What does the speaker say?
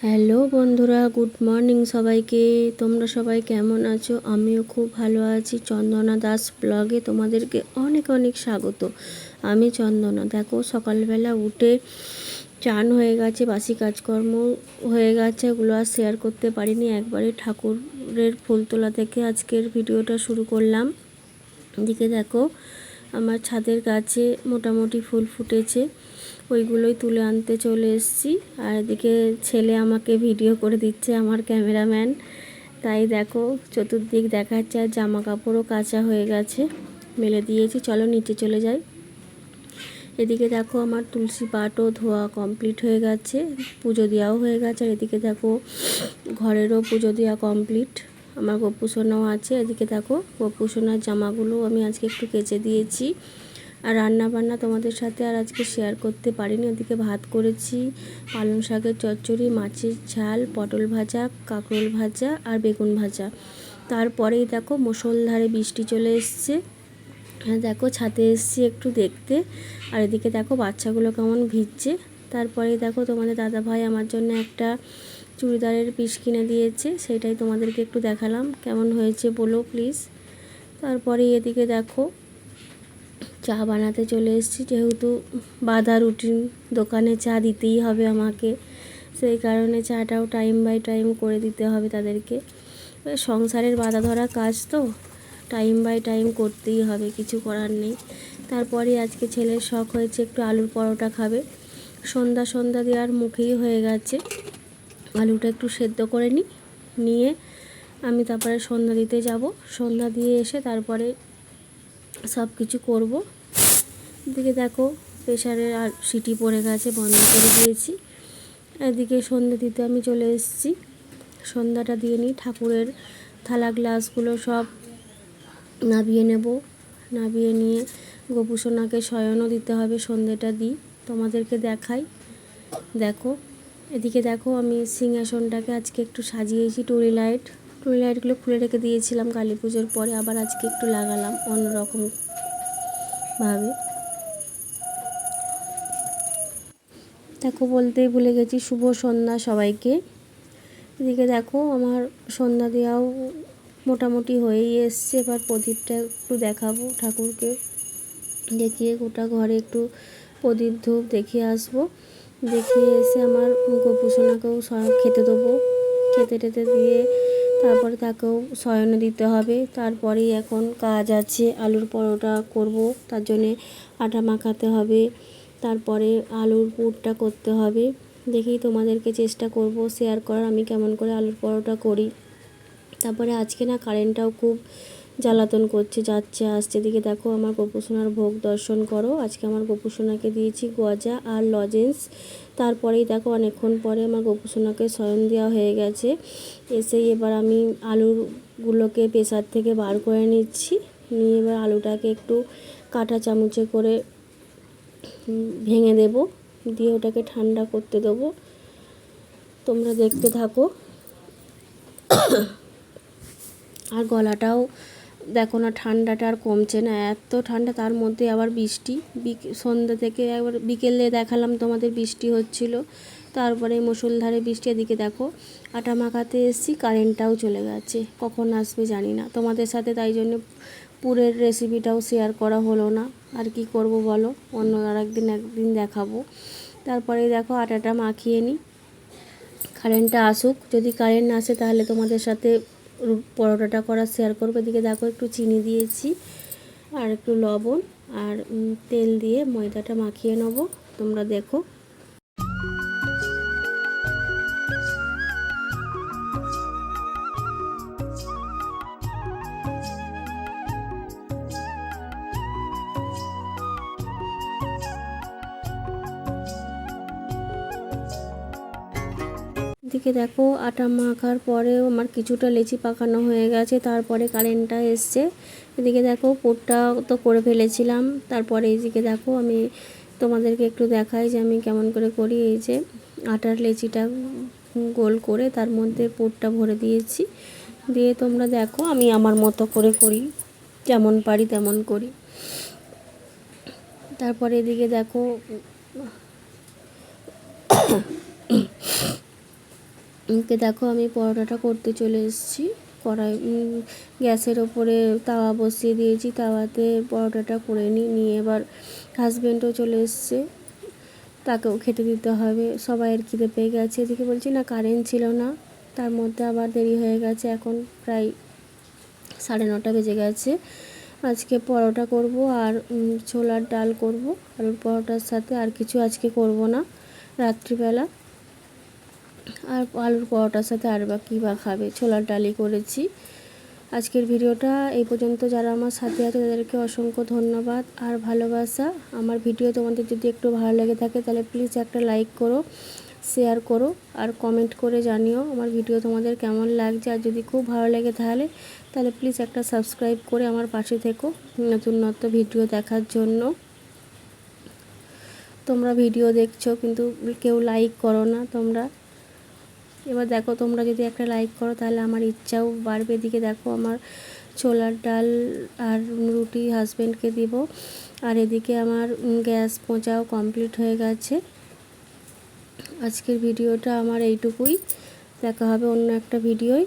Hello বন্ধুরা, good morning সবাইকে। তোমরা সবাই কেমন আছো? আমিও খুব ভালো আছি। চন্দনা দাস ব্লগে তোমাদেরকে অনেক অনেক স্বাগত। আমি চন্দনা। দেখো, সকালবেলা উঠে চান হয়ে গেছে, বাসি কাজকর্ম হয়ে গেছে, ওগুলো আর শেয়ার করতে পারিনি। একবারে ঠাকুরের ফুল তোলা থেকে আজকের ভিডিওটা শুরু করলাম। এদিকে দেখো, আমার ছাদের গাছে মোটামুটি ফুল ফুটেছে, ওইগুলোই তুলে আনতে চলে এসেছি। আর এদিকে ছেলে আমাকে ভিডিও করে দিচ্ছে, আমার ক্যামেরাম্যান। তাই দেখো, চতুর্দিক দেখাচ্ছে। আর জামা কাপড়ও কাচা হয়ে গেছে, মেলে দিয়েছি। চলো নিচে চলে যাই। এদিকে দেখো, আমার তুলসী পাটও ধোয়া কমপ্লিট হয়ে গেছে, পুজো দেওয়াও হয়ে গেছে। আর এদিকে দেখো, ঘরেরও পুজো দেওয়া কমপ্লিট। আমার গোপুসোনাও আছে। এদিকে দেখো, গোপুসোনার জামাগুলো আমি আজকে একটু কেচে দিয়েছি। আর রান্না বান্না তোমাদের সাথে আর আজকে শেয়ার করতে পারিনি। ওদিকে ভাত করেছি, পালং শাকের চচ্চড়ি, মাছের ঝাল, পটল ভাজা, কাঁকরোল ভাজা আর বেগুন ভাজা। তারপরেই দেখো, মুষলধারে বৃষ্টি চলে এসছে। দেখো, ছাদে এসছি একটু দেখতে। আর এদিকে দেখো, বাচ্চাগুলো কেমন ভিজছে। তারপরে দেখো, তোমাদের দাদা ভাই আমার জন্য একটা চুড়িদারের পিস কিনে দিয়েছে, সেটাই তোমাদেরকে একটু দেখালাম। কেমন হয়েছে বলো প্লিজ। তারপরে এদিকে দেখো, চা বানাতে চলে এসেছি। যেহেতু বাঁধা রুটিন, দোকানে চা দিতেই হবে আমাকে, সেই কারণে চাটাও টাইম বাই টাইম করে দিতে হবে তাদেরকে। সংসারের বাঁধা ধরা কাজ তো, টাইম বাই টাইম করতেই হবে, কিছু করার নেই। তারপরে আজকে ছেলের শখ হয়েছে একটু আলুর পরোটা খাবে। সন্ধ্যা দেওয়ার মুখেই হয়ে গেছে। আলুটা একটু সেদ্ধ করে নিয়ে আমি তারপরে সন্ধ্যা দিতে যাব। সন্ধ্যা দিয়ে এসে তারপরে সব কিছু করব। এদিকে দেখো, প্রেশারের আর সিটি পড়ে গেছে, বন্ধ করে দিয়েছি। এদিকে সন্ধ্যা দিতে আমি চলে এসেছি। সন্ধ্যাটা দিয়ে নিই। ঠাকুরের থালা গ্লাসগুলো সব নাবিয়ে নেব। নাবিয়ে নিয়ে গোপুসোনাকে শয়নও দিতে হবে, সন্ধ্যেটা দিই, তোমাদেরকে দেখাই। দেখো, এদিকে দেখো, আমি সিংহাসনটাকে আজকে একটু সাজিয়েছি। টুনি লাইটগুলো খুলে রেখে দিয়েছিলাম কালী পুজোর পরে, আবার আজকে একটু লাগালাম অন্যরকম ভাবে। দেখো, বলতেই ভুলে গেছি, শুভ সন্ধ্যা সবাইকে। এদিকে দেখো, আমার সন্ধ্যা দেওয়াও মোটামুটি হয়েই এসছে। এবার প্রদীপটা একটু দেখাবো, ঠাকুরকে দেখিয়ে গোটা ঘরে একটু প্রদীপ ধূপ দেখিয়ে আসবো। দেখিয়ে এসে আমার গোপুসোনাকেও খেতে দেবো। খেতে টেতে দিয়ে তারপরে তাকেও শয়নে দিতে হবে। তারপরেই এখন কাজ আছে, আলুর পরোটা করব, তার জন্যে আটা মাখাতে হবে, তারপরে আলুর পুরটা করতে হবে। দেখি তোমাদেরকে চেষ্টা করব শেয়ার করার, আমি কেমন করে আলুর পরোটা করি। তারপরে আজকে না কারেন্টটাও খুব জ্বালাতন করছে, যাচ্ছে আসছে। দিকে দেখো, আমার গোপুসোনার ভোগ দর্শন করো। আজকে আমার গোপুসোনাকে দিয়েছি গজা আর লজেন্স। তারপরেই দেখো, অনেকক্ষণ পরে আমার গোপুসোনাকে শয়ন দেওয়া হয়ে গেছে। এসেই এবার আমি আলুগুলোকে প্রেসার থেকে বার করে নিচ্ছি। নিয়ে এবার আলুটাকে একটু কাঁটা চামচে করে ভেঙে দেব, দিয়ে ওটাকে ঠান্ডা করতে দেবো। তোমরা দেখতে থাকো। আর গলাটাও দেখো না, ঠান্ডাটা আর কমছে না, এত ঠান্ডা। তার মধ্যে আবার বৃষ্টি। সন্ধ্যা থেকে একবার বিকেলে দেখালাম তোমাদের বৃষ্টি হচ্ছিল, তারপরে মুষলধারে বৃষ্টি। এদিকে দেখো, আটা মাখাতে এসেছি, কারেন্টটাও চলে গেছে, কখন আসবে জানি না। তোমাদের সাথে তাই জন্য পুরের রেসিপিটাও শেয়ার করা হলো না। আর কি করব বলো, অন্য আর একদিন দেখাবো। তারপরে দেখো, আটাটা মাখিয়ে নিই, কারেন্টটা আসুক। যদি কারেন্ট না আসে তাহলে তোমাদের সাথে পরোটাটা করা শেয়ার করবো। এদিকে দেখো, একটু চিনি দিয়েছি আর একটু লবণ আর তেল দিয়ে ময়দাটা মাখিয়ে নেব। তোমরা দেখো। এদিকে দেখো, আটা মাখার পরেও আমার কিছুটা লেচি পাকানো হয়ে গেছে। তারপরে কারেন্টটা এসছে। এদিকে দেখো, পুরটা তো করে ফেলেছিলাম। তারপরে এইদিকে দেখো, আমি তোমাদেরকে একটু দেখাই যে আমি কেমন করে করি। এই যে আটার লেচিটা গোল করে তার মধ্যে পুরটা ভরে দিয়েছি। দিয়ে তোমরা দেখো, আমি আমার মতো করে করি, যেমন পারি তেমন করি। তারপরে এদিকে দেখো, দেখো আমি পরোটাটা করতে চলে এসেছি। কড়াই গ্যাসের ওপরে তাওয়া বসিয়ে দিয়েছি, তাওয়াতে পরোটাটা করে নিয়ে এবার হাজব্যান্ডও চলে এসছে, তাকেও খেতে দিতে হবে। সবাইয়ের খিদে পেয়ে গেছে। এদিকে বলছি না কারেন্ট ছিল না, তার মধ্যে আবার দেরি হয়ে গেছে, এখন প্রায় 9:30 বেজে গেছে। আজকে পরোটা করব আর ছোলার ডাল করব আলুর পরোটার সাথে, আর কিছু আজকে করব না রাত্রিবেলা। আর আলুর পরোটার সাথে আর বা কী বা খাবে, ছোলার ডালই করেছি। আজকের ভিডিওটা এই পর্যন্ত। যারা আমার সাথে আছে তাদেরকে অসংখ্য ধন্যবাদ আর ভালোবাসা। আমার ভিডিও তোমাদের যদি একটু ভালো লেগে থাকে তাহলে প্লিজ একটা লাইক করো, শেয়ার করো আর কমেন্ট করে জানিও আমার ভিডিও তোমাদের কেমন লাগছে। আর যদি খুব ভালো লাগে তাহলে প্লিজ একটা সাবস্ক্রাইব করে আমার পাশে থেকো নতুন নতুন ভিডিও দেখার জন্য। তোমরা ভিডিও দেখছো কিন্তু কেউ লাইক করো না তোমরা। এবার দেখো তোমরা যদি একটা লাইক করো তাহলে আমার ইচ্ছাও বাড়বে। এদিকে দেখো আমার ছোলার ডাল আর রুটি হাজব্যান্ডকে দিব, আর এদিকে আমার গ্যাস পোঁচাও কমপ্লিট হয়ে গেছে। আজকের ভিডিওটা আমার এইটুকুই, দেখা হবে অন্য একটা ভিডিওয়।